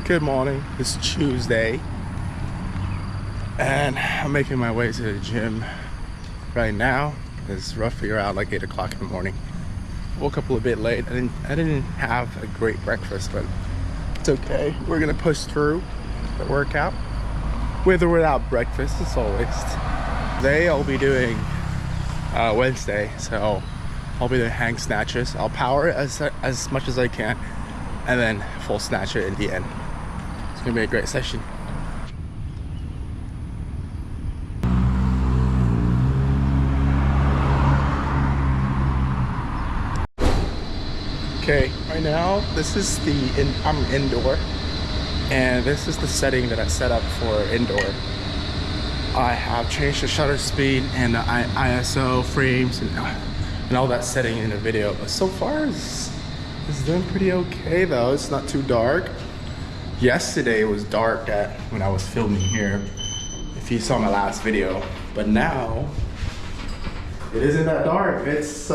Good morning. It's Tuesday, and I'm making my way to the gym right now. It's roughly around like 8 o'clock in the morning. Woke up a little bit late. I didn't have a great breakfast, but it's okay. We're gonna push through the workout with or without breakfast, as always. Today I'll be doing Wednesday, so I'll be doing hang snatches. I'll power it as much as I can, and then full snatch it in the end. It's gonna be a great session. Okay, right now I'm indoor, and this is the setting that I set up for indoor. I have changed the shutter speed and the ISO frames and all that setting in the video. But so far it's doing pretty okay though. It's not too dark. Yesterday it was dark when I was filming here, if you saw my last video. But now it isn't that dark. It's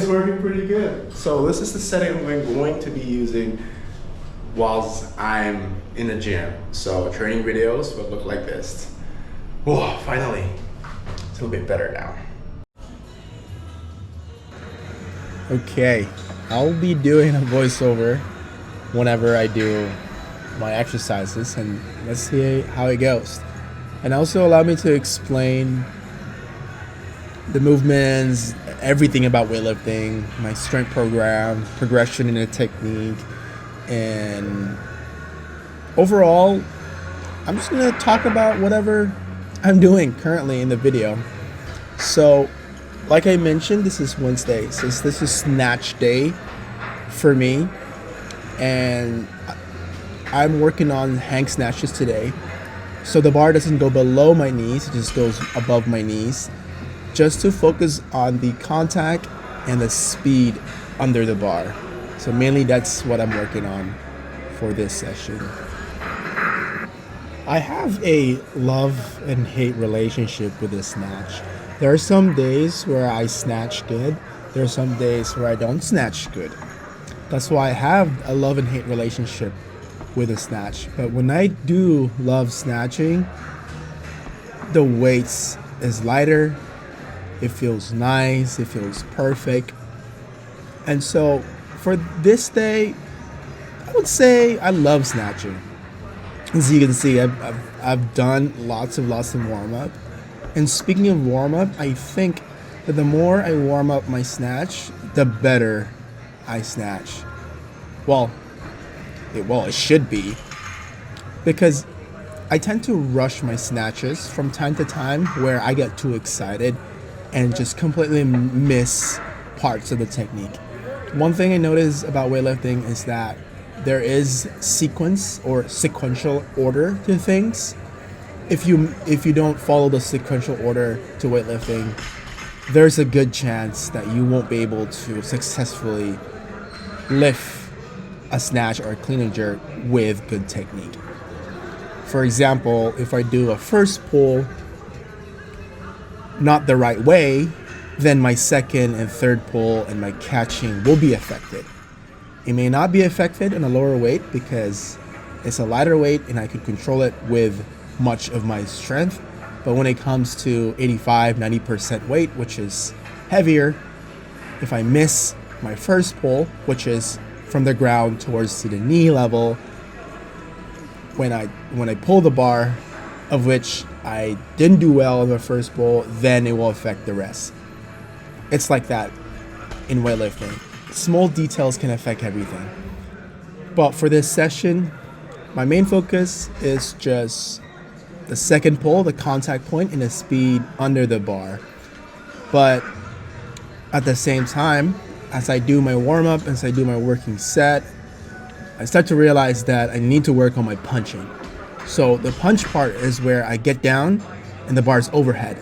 working pretty good. So this is the setting I'm going to be using whilst I'm in the gym. So training videos will look like this. Whoa, finally, it's a little bit better now. Okay, I'll be doing a voiceover whenever I do my exercises, and let's see how it goes. And also allow me to explain the movements, everything about weightlifting, my strength program, progression in the technique, and overall, I'm just gonna talk about whatever I'm doing currently in the video. So, like I mentioned, this is Wednesday, so this is snatch day for me, and I'm working on hang snatches today. So the bar doesn't go below my knees, it just goes above my knees, just to focus on the contact and the speed under the bar. So mainly that's what I'm working on for this session. I have a love and hate relationship with the snatch. There are some days where I snatch good. There are some days where I don't snatch good. That's why I have a love and hate relationship with the snatch. But when I do love snatching, the weights is lighter. It feels nice, it feels perfect. And so for this day, I would say I love snatching. As you can see, I've done lots of warm up. And speaking of warm up, I think that the more I warm up my snatch, the better I snatch. Well, it should be. Because I tend to rush my snatches from time to time where I get too excited and just completely miss parts of the technique. One thing I notice about weightlifting is that there is sequence or sequential order to things. If you don't follow the sequential order to weightlifting, there's a good chance that you won't be able to successfully lift a snatch or a clean and jerk with good technique. For example, if I do a first pull not the right way, then my second and third pull and my catching will be affected. It may not be affected in a lower weight because it's a lighter weight and I could control it with much of my strength. But when it comes to 85-90% weight, which is heavier, if I miss my first pull, which is from the ground towards to the knee level, when I pull the bar, of which I didn't do well in the first pull, then it will affect the rest. It's like that in weightlifting. Small details can affect everything. But for this session, my main focus is just the second pull, the contact point, and the speed under the bar. But at the same time, as I do my warm-up, as I do my working set, I start to realize that I need to work on my punching. So the punch part is where I get down and the bar is overhead.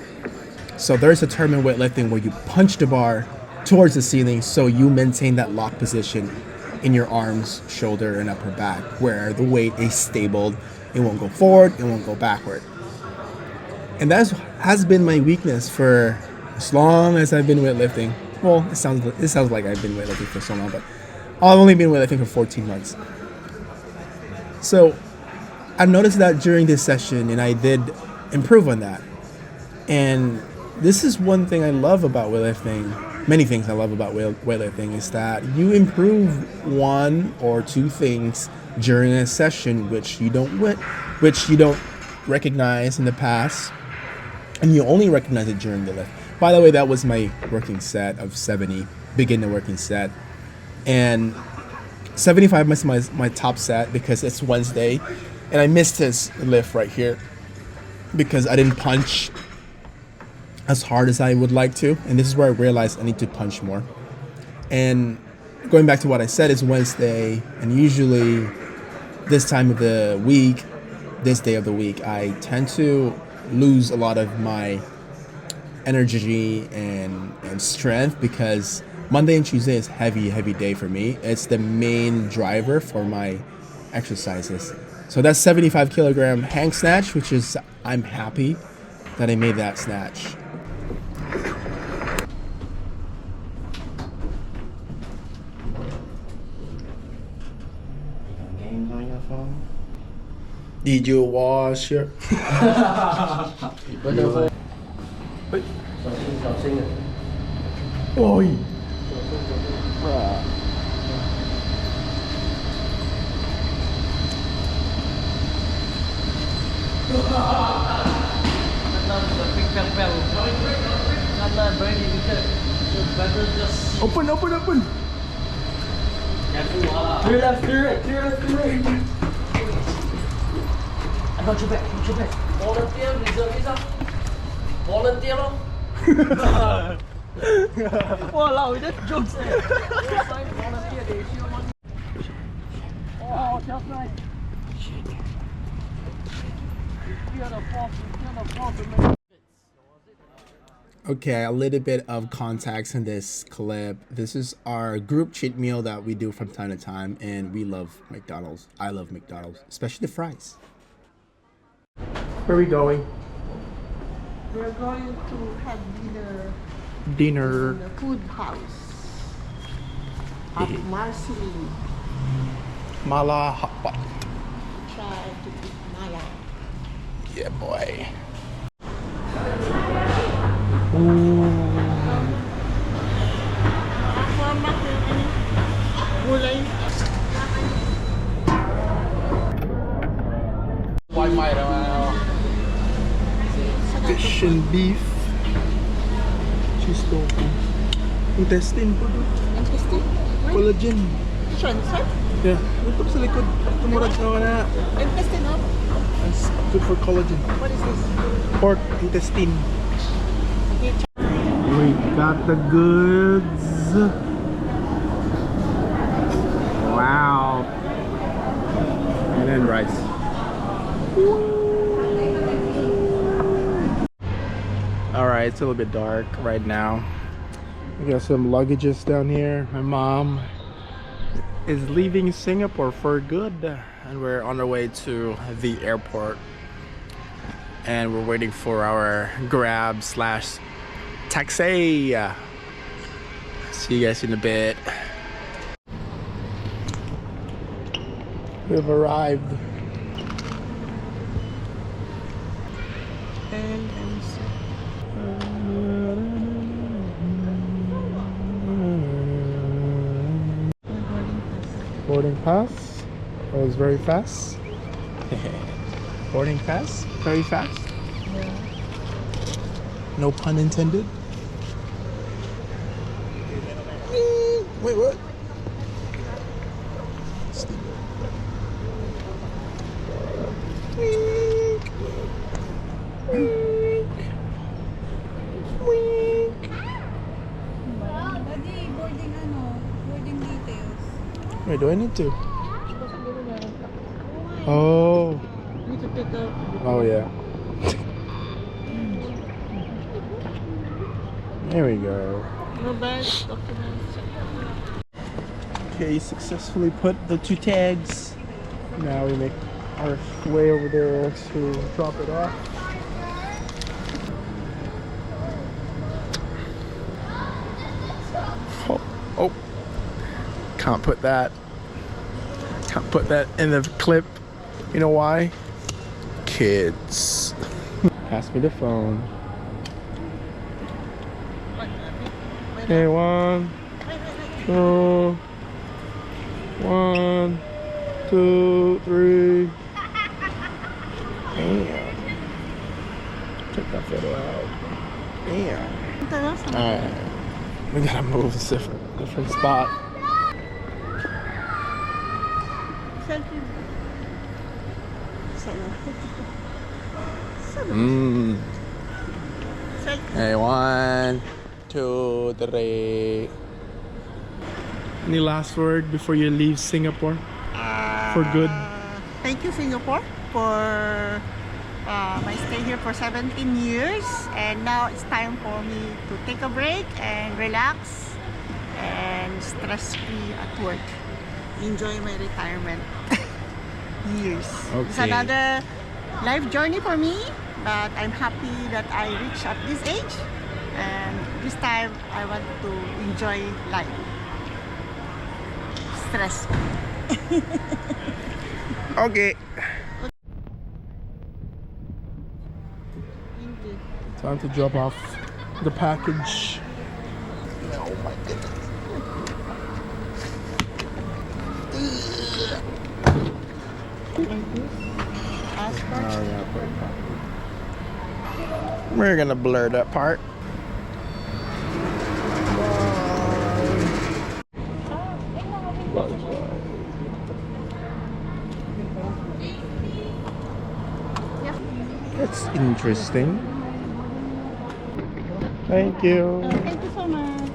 So there's a term in weightlifting where you punch the bar towards the ceiling so you maintain that lock position in your arms, shoulder, and upper back where the weight is stable. It won't go forward, it won't go backward. And that has been my weakness for as long as I've been weightlifting. Well, it sounds like I've been weightlifting for so long, but I've only been weightlifting for 14 months. So I've noticed that during this session, and I did improve on that. And this is one thing I love about weightlifting. Many things I love about weightlifting is that you improve one or two things during a session which you don't recognize in the past, and you only recognize it during the lift. By the way, that was my working set of 70, beginner working set, and 75 was my top set because it's Wednesday, and I missed this lift right here because I didn't punch as hard as I would like to, and this is where I realized I need to punch more. And going back to what I said, is Wednesday, and usually this time of the week, this day of the week, I tend to lose a lot of my energy and strength because Monday and Tuesday is heavy day for me. It's the main driver for my exercises. So that's 75 kilogram hang snatch, which is, I'm happy that I made that snatch. Games on your phone? Did you wash your... Wait. Học sinh à? Ôi. Open. Clear left, clear right. I got your back. Volunteer, reservist. Volunteer lor. Walao, that jokes eh. Volunteer, they show money. Oh, just nice. Shit. Clear the fourth. Okay, a little bit of context in this clip. This is our group cheat meal that we do from time to time, and we love McDonald's. I love McDonald's, especially the fries. Where are we going? We're going to have Dinner. in the food house at Marceline. Mala hot pot. Try to eat mala. Yeah, boy. Fish and beef. Cheese tofu. Intestine po doon. Interesting. Collagen. Which one, sir? Yeah. Ito sa likod. Tumurag na Interesting, no? It's good for collagen. What is this? Pork intestine. Okay, We got the goods. Wow. And then rice. Alright, it's a little bit dark right now. We got some luggages down here. My mom is leaving Singapore for good, and we're on our way to the airport. And we're waiting for our Grab / taxi. See you guys in a bit. We've arrived. Boarding pass. That was very fast. Boarding pass. Very fast. yeah. No pun intended. Wait, what? Daddy, boarding details. Wait, do I need to? Oh. You need to take a Oh, yeah. There we go. no bags, documents. Okay, successfully put the 2 tags. Now we make our way over there to drop it off. Oh. Can't put that in the clip. You know why? Kids. Pass me the phone. Okay, 1, 2, 1, 2, 3. Damn. Check that photo out. Damn. Alright. We gotta move to a different spot. Hey, 1, 2, 3. Any last word before you leave Singapore? For good? Thank you, Singapore, for my stay here for 17 years. And now it's time for me to take a break and relax and stress-free at work. Enjoy my retirement years. Okay. It's another life journey for me, but I'm happy that I reached at this age. And this time, I want to enjoy life. Stress. Okay. Time to drop off the package. Oh my goodness. We're gonna blur that part. That's interesting. Thank you. Thank you so much.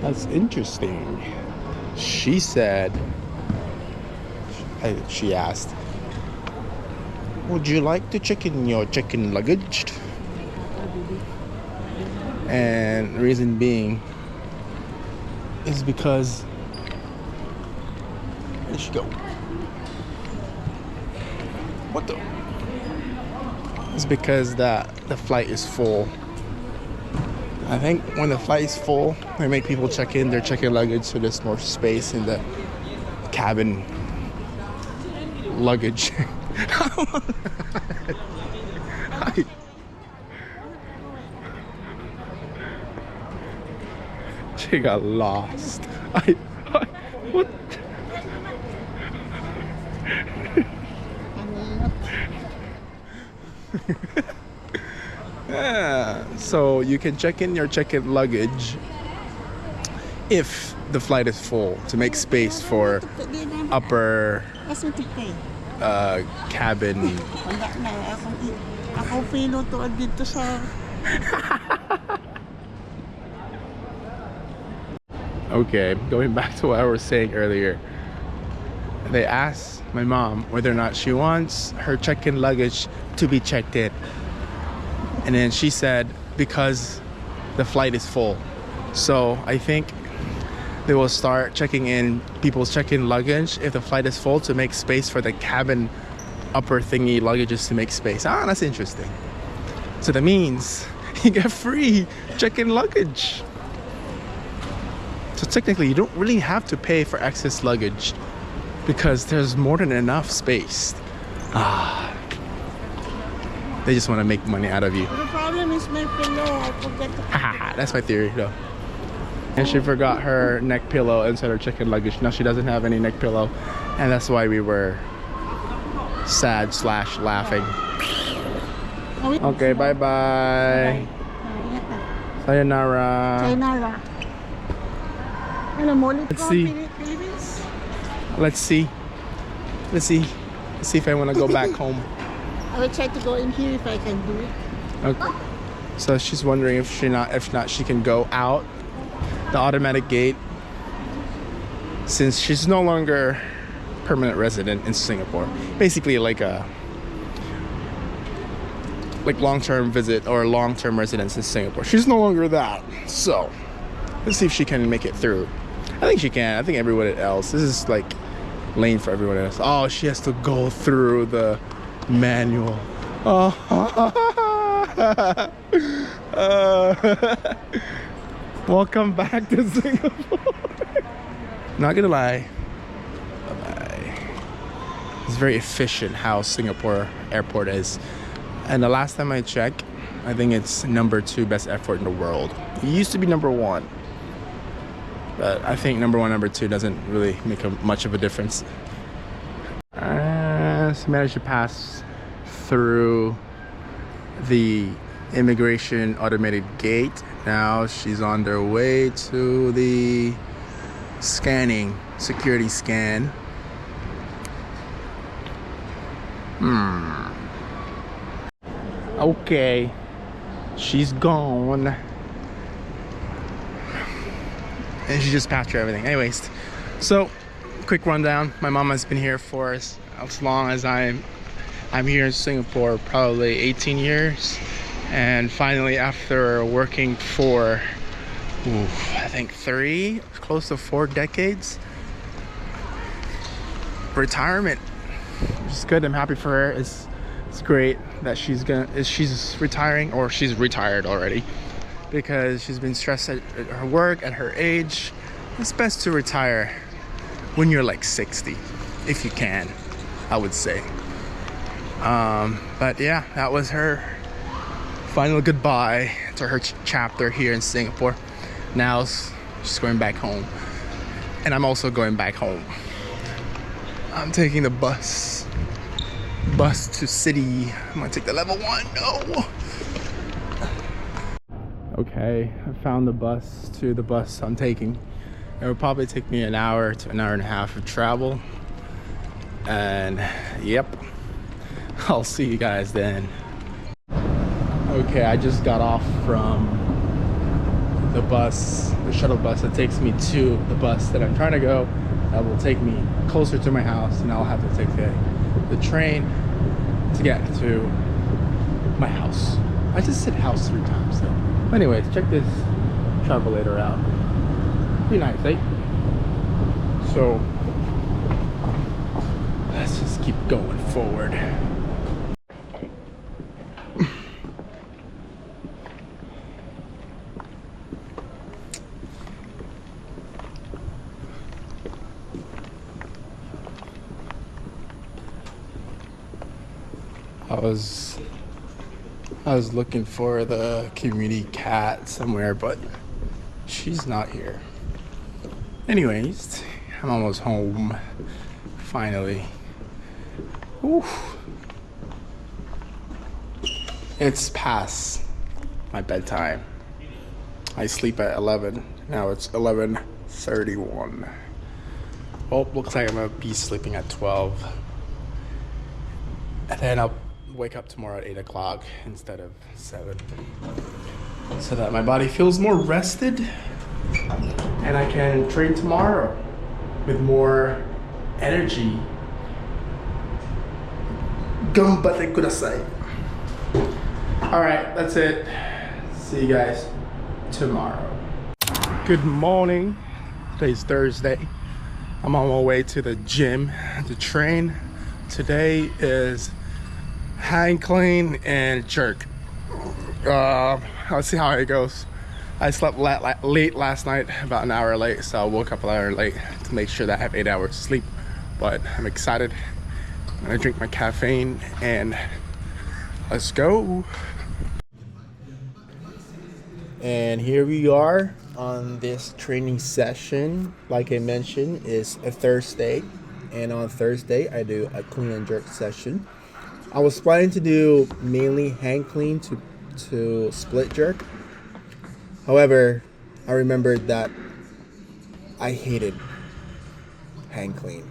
That's interesting. She said, she asked, would you like to check in your check-in luggage? And the reason being is because, where'd she go? What the? It's because the flight is full. I think when the flight is full, they make people check in their check-in luggage so there's more space in the cabin luggage. She got lost. What? Yeah, so you can check in your check-in luggage if the flight is full to make space for upper Ask me to pay. cabin. Wala na. Ako pinutuan dito sa... Okay, going back to what I was saying earlier. They asked my mom whether or not she wants her check-in luggage to be checked in. And then she said, because the flight is full. So I think they will start checking in people's check-in luggage if the flight is full to make space for the cabin upper thingy luggages to make space. Ah, that's interesting. So that means you get free check-in luggage. So technically you don't really have to pay for excess luggage because there's more than enough space. Ah. They just want to make money out of you. The problem is my pillow. I forget to... That's my theory though. And she forgot her neck pillow inside her check-in luggage. Now she doesn't have any neck pillow. And that's why we were sad / laughing. Okay, bye-bye. Sayonara. Sayonara. Ano mo ulit Let's ko, see. Philippines? Let's see. Let's see if I want to go back home. I will try to go in here if I can do it. Okay. So she's wondering if not she can go out the automatic gate since she's no longer permanent resident in Singapore. Basically like a long-term visit or long-term residence in Singapore. She's no longer that. So let's see if she can make it through. I think she can. I think everyone else. This is like lane for everyone else. Oh, she has to go through the manual. Oh. Welcome back to Singapore. Not gonna lie. Bye-bye. It's very efficient how Singapore airport is. And the last time I checked, I think it's number 2 best airport in the world. It used to be number 1. But I think number 1, number 2 doesn't really make much of a difference. She managed to pass through the immigration automated gate. Now she's on their way to the security scan. Okay, she's gone. And she just passed through everything. Anyways, so quick rundown. My mom has been here for as long as I'm here in Singapore, probably 18 years. And finally, after working for I think 3, close to 4 decades, retirement, which is good. I'm happy for her. It's great that she's retiring, or she's retired already, because she's been stressed at her work at her age. It's best to retire when you're like 60, if you can, I would say. But yeah, that was her final goodbye to her chapter here in Singapore. Now she's going back home, and I'm also going back home. I'm taking the bus to city. I'm gonna take the level 1. No. Okay, I found the bus to the bus I'm taking. It will probably take me an hour to an hour and a half of travel. And yep, I'll see you guys then. Okay, I just got off from the bus, the shuttle bus that takes me to the bus that I'm trying to go. That will take me closer to my house, and I'll have to take the train to get to my house. I just said house 3 times though. Anyways, check this travelator out. Pretty nice, eh? So let's just keep going forward. I was looking for the community cat somewhere, but she's not here. Anyways, I'm almost home, finally. Oof. It's past my bedtime. I sleep at 11. Now it's 11:31. Oh, looks like I'm gonna be sleeping at 12. And then I'll wake up tomorrow at 8 o'clock instead of 7. So that my body feels more rested. And I can train tomorrow with more energy. Ganbatte kudasai. Alright, that's it. See you guys tomorrow. Good morning. Today's Thursday. I'm on my way to the gym to train. Today is hang clean and jerk. Let's see how it goes. I slept late last night, about an hour late, so I woke up an hour late to make sure that I have 8 hours sleep. But I'm excited. I'm gonna drink my caffeine and let's go. And here we are on this training session. Like I mentioned, it's a Thursday, and on Thursday I do a clean and jerk session. I was planning to do mainly hang clean to split jerk. However, I remembered that I hated hang clean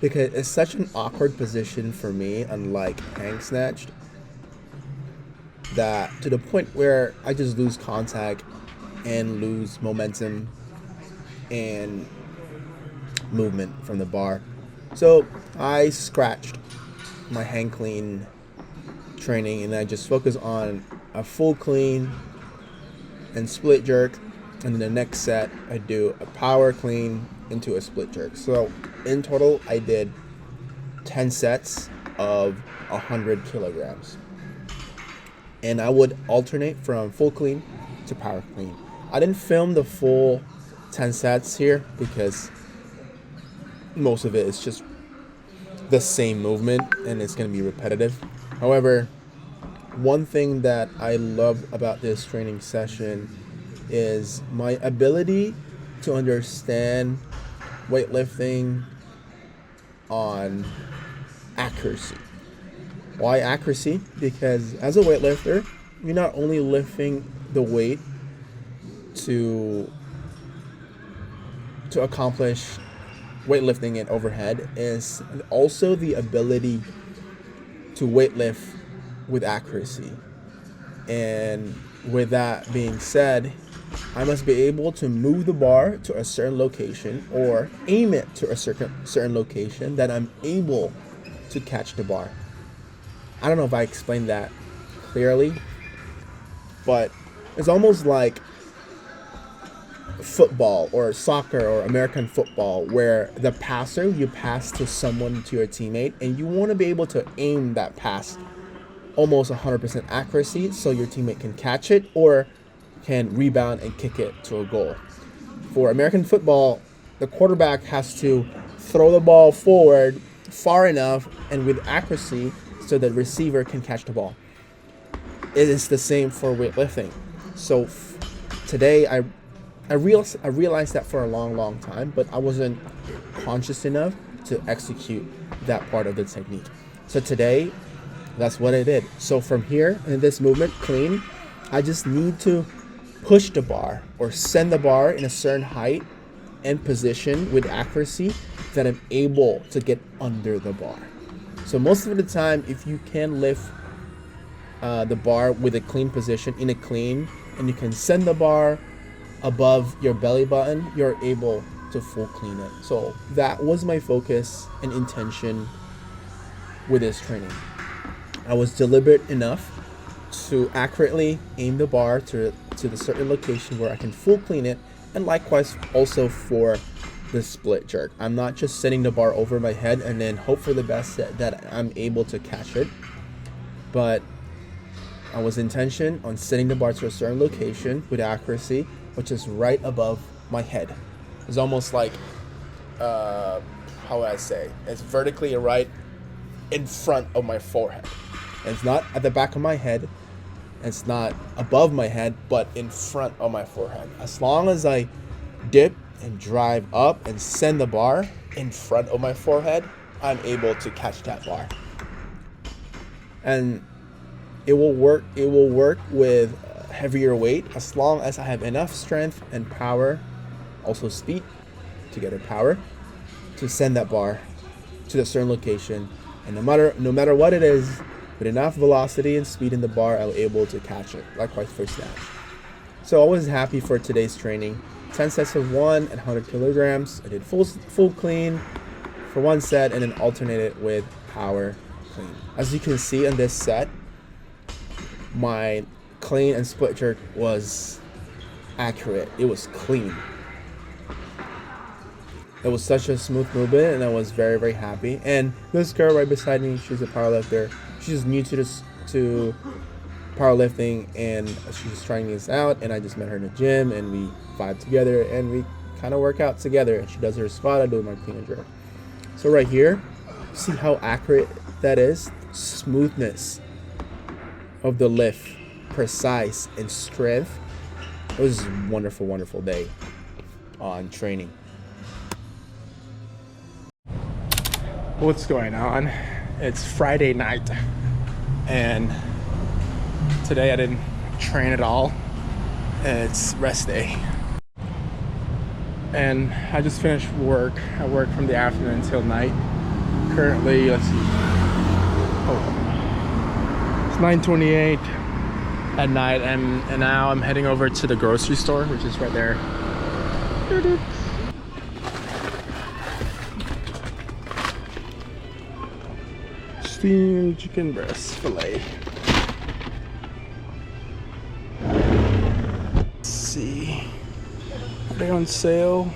because it's such an awkward position for me, unlike hang snatched, that to the point where I just lose contact and lose momentum and movement from the bar. So I scratched my hang clean training and I just focus on a full clean and split jerk, and then the next set I do a power clean into a split jerk. So in total I did 10 sets of 100 kilograms, and I would alternate from full clean to power clean. I didn't film the full 10 sets here because most of it is just the same movement and it's going to be repetitive. However, one thing that I love about this training session is my ability to understand weightlifting on accuracy. Why accuracy? Because as a weightlifter, you're not only lifting the weight to accomplish weightlifting and overhead, is also the ability to weightlift with accuracy. And with that being said, I must be able to move the bar to a certain location or aim it to a certain location that I'm able to catch the bar. I don't know if I explained that clearly, but it's almost like football or soccer or American football, where the passer, you pass to someone, to your teammate, and you want to be able to aim that pass almost 100% accuracy so your teammate can catch it or can rebound and kick it to a goal. For American football, the quarterback has to throw the ball forward far enough and with accuracy so the receiver can catch the ball. It is the same for weightlifting. So today I realized that for a long time, but I wasn't conscious enough to execute that part of the technique. So today, that's what I did. So from here in this movement, clean, I just need to push the bar or send the bar in a certain height and position with accuracy that I'm able to get under the bar. So most of the time, if you can lift the bar with a clean position in a clean, and you can send the bar above your belly button, you're able to full clean it. So that was my focus and intention with this training. I was deliberate enough to accurately aim the bar to the certain location where I can full clean it, and likewise also for the split jerk. I'm not just setting the bar over my head and then hope for the best that I'm able to catch it, but I was intention on setting the bar to a certain location with accuracy, which is right above my head. It's almost like, how would I say? It's vertically right in front of my forehead. It's not at the back of my head. It's not above my head, but in front of my forehead. As long as I dip and drive up and send the bar in front of my forehead, I'm able to catch that bar. And it will work with heavier weight as long as I have enough strength and power, also speed, together power, to send that bar to a certain location. And no matter what it is, with enough velocity and speed in the bar, I was able to catch it. Likewise for snatch. So I was happy for today's training. 10 sets of 1 at 100 kilograms. I did full clean for 1 set and then alternated with power clean. As you can see in this set, my clean and split jerk was accurate. It was clean. It was such a smooth movement, and I was very, very happy. And this girl right beside me, she's a powerlifter. She's new to powerlifting, and she's trying this out. And I just met her in the gym, and we vibe together, and we kind of work out together. And she does her squat, I do my clean and jerk. So right here, see how accurate that is? Smoothness of the lift, precise and strength. It was a wonderful, wonderful day on training. What's going on? It's Friday night, and today I didn't train at all. It's rest day, and I just finished work. I work from the afternoon until night. Currently, let's see. It's 9:28 at night, and now I'm heading over to the grocery store, which is right there. Steamed chicken breast fillet. Let's see. Are they on sale?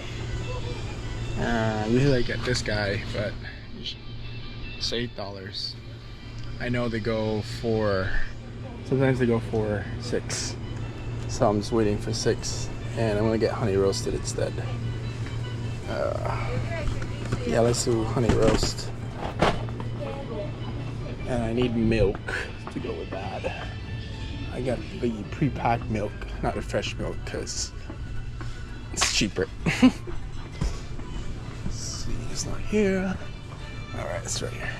Usually I get this guy, but it's $8. I know they go for, sometimes they go for $6. So I'm just waiting for $6, and I'm gonna get honey roasted instead. Yeah, let's do honey roast. And I need milk to go with that. I got the pre-packed milk, not the fresh milk, because it's cheaper. Let's see, it's not here. Alright, it's right here.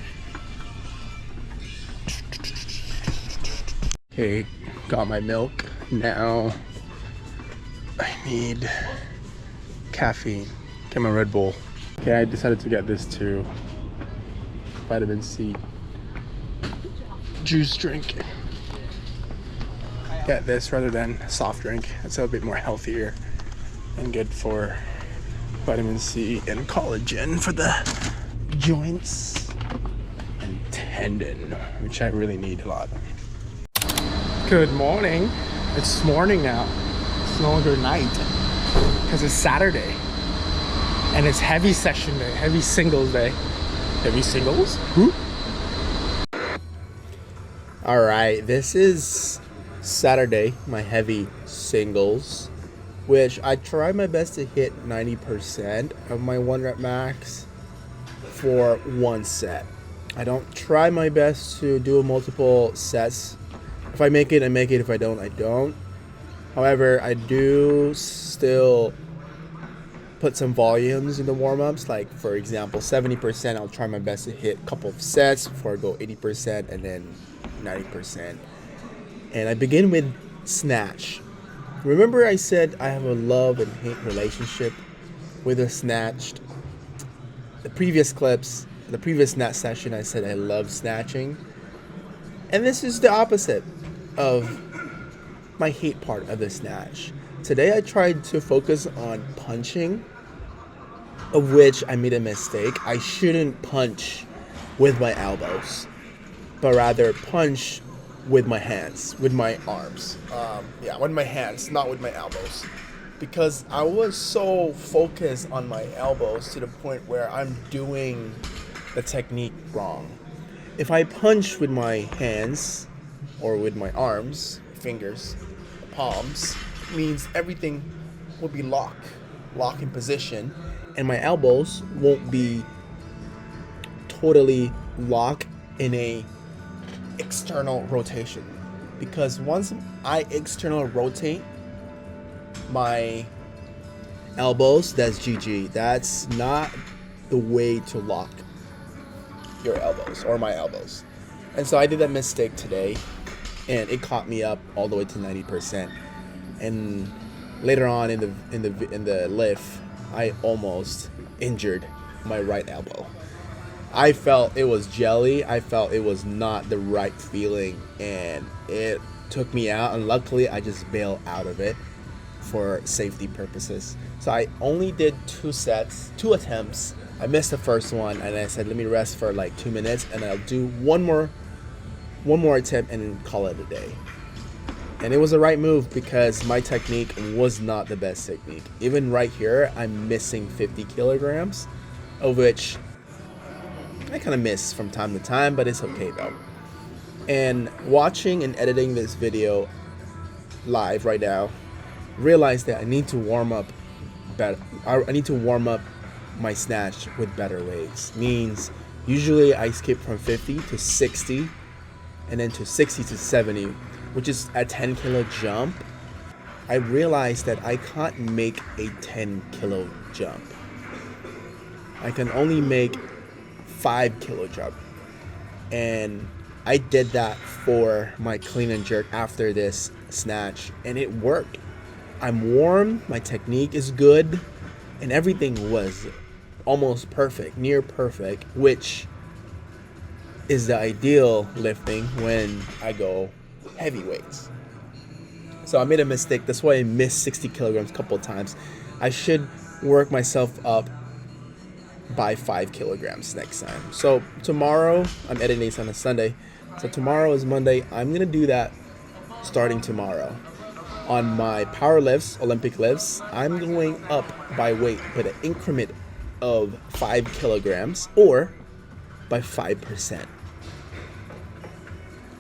Okay, got my milk. Now I need caffeine. Get my Red Bull. Okay, I decided to get this too. Vitamin C juice drink. Get this rather than soft drink. It's a bit more healthier and good for vitamin C and collagen for the joints and tendon, which I really need a lot. Good morning. It's morning now. It's no longer night because it's Saturday and it's heavy session day, heavy singles day. Heavy singles? Who? All right, this is Saturday, my heavy singles, which I try my best to hit 90% of my 1 rep max for one set. I don't try my best to do multiple sets. If I make it, I make it. If I don't, I don't. However, I do still put some volumes in the warm-ups. Like, for example, 70%, I'll try my best to hit a couple of sets before I go 80% and then 90%. And I begin with snatch. Remember I said I have a love and hate relationship with the snatched. The previous clips, the previous snatch session, I said I love snatching. And this is the opposite of my hate part of the snatch. Today I tried to focus on punching, of which I made a mistake. I shouldn't punch with my elbows, but rather punch with my hands, with my arms. With my hands, not with my elbows. Because I was so focused on my elbows to the point where I'm doing the technique wrong. If I punch with my hands or with my arms, fingers, palms, means everything will be lock in position, and my elbows won't be totally locked in a external rotation. Because once I external rotate my elbows, that's GG. That's not the way to lock your elbows or my elbows. And so I did that mistake today, and it caught me up all the way to 90%. And later on in the lift, I almost injured my right elbow. I felt it was jelly. I felt it was not the right feeling, and it took me out. And luckily, I just bailed out of it for safety purposes. So I only did 2 attempts. I missed the first one, and I said, let me rest for like 2 minutes, and I'll do one more attempt and then call it a day. And it was the right move because my technique was not the best technique. Even right here, I'm missing 50 kilograms, of which I kind of miss from time to time, but it's okay though. And watching and editing this video live right now, realize that I need to warm up better. I need to warm up my snatch with better weights. Means usually I skip from 50 to 60 and then to 60 to 70, which is a 10 kilo jump. I realized that I can't make a 10 kilo jump. I can only make 5 kilo jump. And I did that for my clean and jerk after this snatch, and it worked. I'm warm, my technique is good, and everything was almost perfect, near perfect, which is the ideal lifting when I go heavy weights. So I made a mistake. That's why I missed 60 kilograms a couple of times. I should work myself up by 5 kilograms next time. So tomorrow, I'm editing this on a Sunday. So tomorrow is Monday. I'm gonna do that starting tomorrow. On my power lifts, Olympic lifts, I'm going up by weight with an increment of 5 kilograms or by 5%.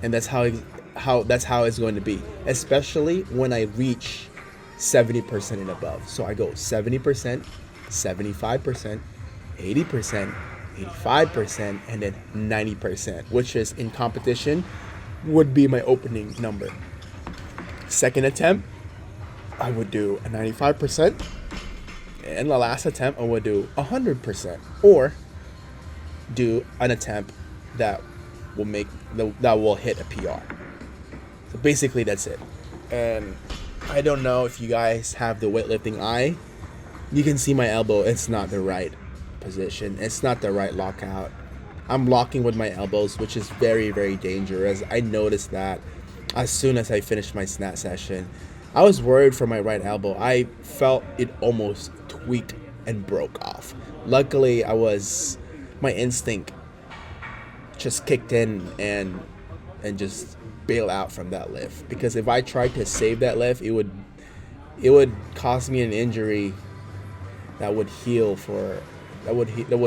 And that's how it's going to be, especially when I reach 70% and above. So I go 70%, 75%, 80%, 85%, and then 90%, which is in competition would be my opening number. Second attempt, I would do a 95%, and the last attempt I would do 100%, or do an attempt that will hit a PR. So basically that's it. And I don't know if you guys have the weightlifting eye. You can see my elbow, it's not the right position. It's not the right lockout. I'm locking with my elbows, which is very, very dangerous. I noticed that as soon as I finished my snatch session. I was worried for my right elbow. I felt it almost tweaked and broke off. Luckily, my instinct just kicked in and just bail out from that lift. Because if I tried to save that lift, it would cause me an injury that would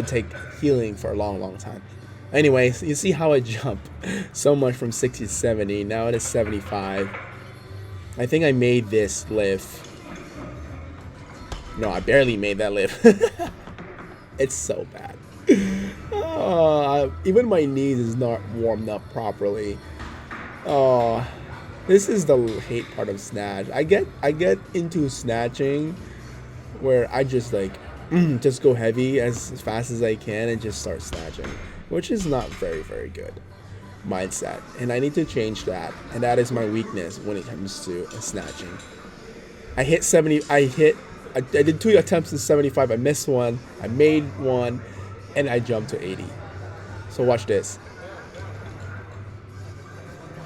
take healing for a long, long time. Anyways, you see how I jump so much from 60 to 70. Now it is 75. I think I made this lift. No, I barely made that lift. It's so bad. Even my knees is not warmed up properly. This is the hate part of snatch. I get into snatching where I just just go heavy as fast as I can and just start snatching, which is not very, very good mindset, and I need to change that. And that is my weakness when it comes to snatching. I hit 70. I did 2 attempts in 75. I missed one. I made one, and I jumped to 80. So watch this.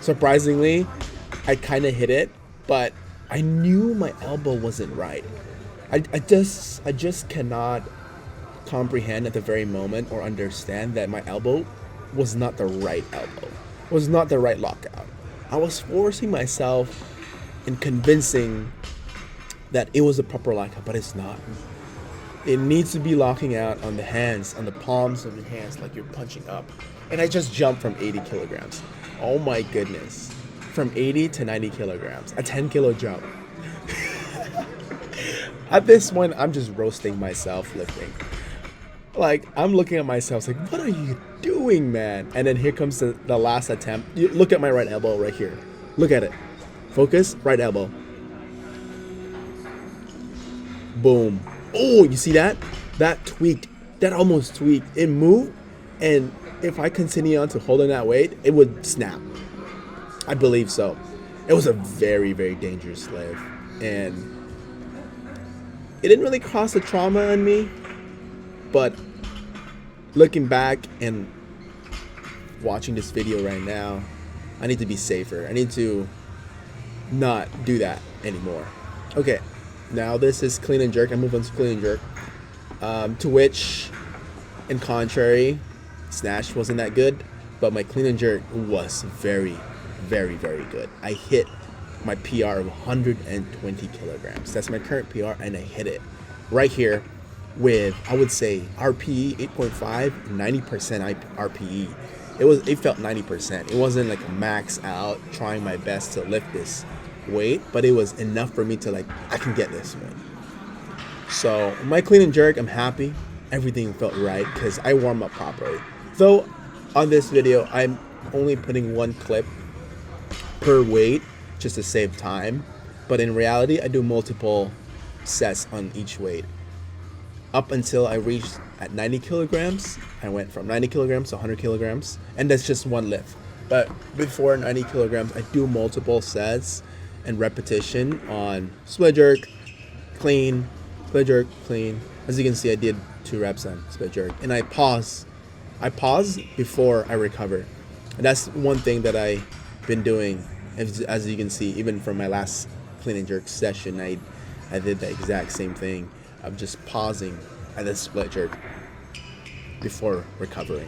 Surprisingly, I kind of hit it, but I knew my elbow wasn't right. I just cannot comprehend at the very moment or understand that my elbow was not the right elbow, was not the right lockout. I was forcing myself and convincing that it was a proper lockout, but it's not. It needs to be locking out on the hands, on the palms of your hands, like you're punching up. And I just jumped from 80 kilograms. Oh my goodness. From 80 to 90 kilograms, a 10 kilo jump. At this point, I'm just roasting myself lifting. Like, I'm looking at myself like, what are you doing, man? And then here comes the last attempt. You look at my right elbow right here. Look at it. Focus, right elbow. Boom. Oh, you see that? That tweaked. That almost tweaked. It moved, and if I continue on to holding that weight, it would snap. I believe so. It was a very, very dangerous lift, and it didn't really cause a trauma on me, but looking back and watching this video right now, I need to be safer. I need to not do that anymore. Okay, now this is clean and jerk. I move on to clean and jerk, to which, in contrary, snatch wasn't that good, but my clean and jerk was very, very, very good. I hit my PR of 120 kilograms. That's my current PR, and I hit it right here with, I would say, RPE 8.5, 90% RPE. It felt 90%. It wasn't like a max out trying my best to lift this weight, but it was enough for me to I can get this one. So my clean and jerk, I'm happy. Everything felt right because I warm up properly. Though on this video, I'm only putting one clip per weight just to save time, but in reality I do multiple sets on each weight. Up until I reached at 90 kilograms, I went from 90 kilograms to 100 kilograms, and that's just one lift. But before 90 kilograms, I do multiple sets and repetition on split jerk, clean, split jerk, clean. As you can see, I did 2 reps on split jerk, and I pause before I recover. And that's one thing that I've been doing. As you can see, even from my last clean and jerk session, I did the exact same thing of just pausing at the split jerk before recovering,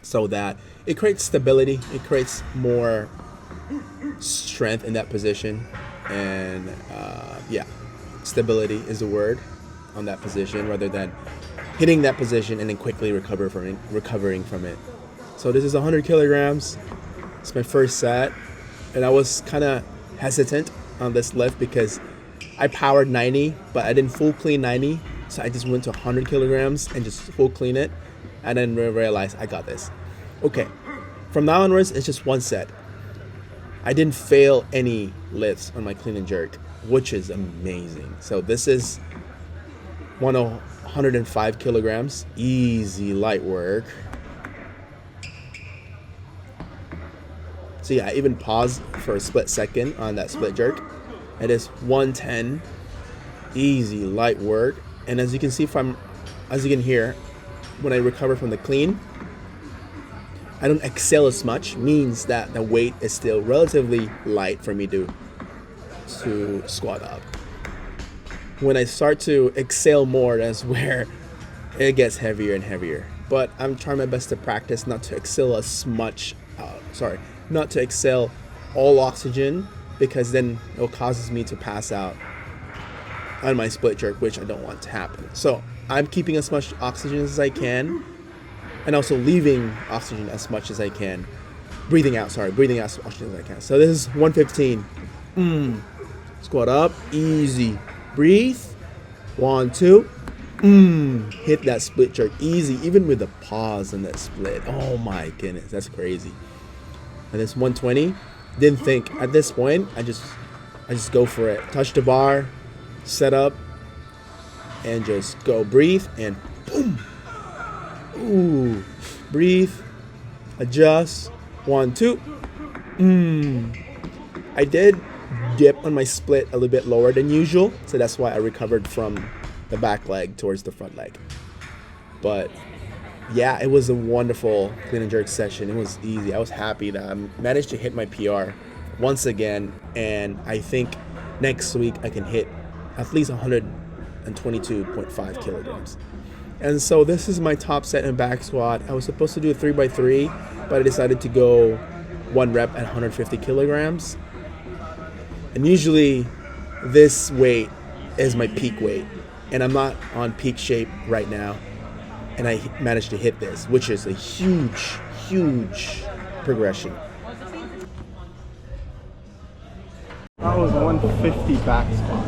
so that it creates stability, it creates more strength in that position, and stability is the word on that position, rather than hitting that position and then quickly recovering from it. So this is 100 kilograms. It's my first set, and I was kind of hesitant on this lift because I powered 90, but I didn't full clean 90. So I just went to 100 kilograms and just full clean it, and then realized I got this. Okay, from now onwards, it's just one set. I didn't fail any lifts on my clean and jerk, which is amazing. So this is 105 kilograms, easy light work. So yeah, I even paused for a split second on that split jerk. It is 110, easy light work. And as you can see as you can hear, when I recover from the clean, I don't exhale as much, means that the weight is still relatively light for me to squat up. When I start to exhale more, that's where it gets heavier and heavier. But I'm trying my best to practice not to exhale as much, not to exhale all oxygen, because then it causes me to pass out on my split jerk, which I don't want to happen. So I'm keeping as much oxygen as I can, and also leaving oxygen as much as I can. Breathing out as much oxygen as I can. So this is 115. Squat up, easy. Breathe. 1, 2. Hit that split jerk easy, even with the pause in that split. Oh my goodness, that's crazy. And this 120. Didn't think at this point. I just go for it. Touch the bar, set up, and just go. Breathe and boom. Ooh, breathe, adjust. 1, 2. I did dip on my split a little bit lower than usual, so that's why I recovered from the back leg towards the front leg. But yeah, it was a wonderful clean and jerk session. It was easy. I was happy that I managed to hit my PR once again, and I think next week I can hit at least 122.5 kilograms. And so this is my top set in back squat. I was supposed to do a 3x3, but I decided to go 1 rep at 150 kilograms. And usually this weight is my peak weight, and I'm not on peak shape right now. And I managed to hit this, which is a huge, huge progression. That was 150 back squat.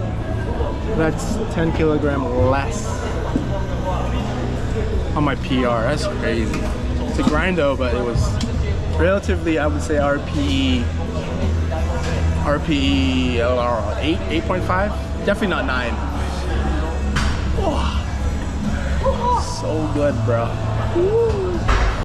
That's 10 kilogram less on my PR. That's crazy. It's a grind though, but it was relatively, I would say, RPE 8, 8.5. Definitely not 9. Oh, so good, bro. Woo.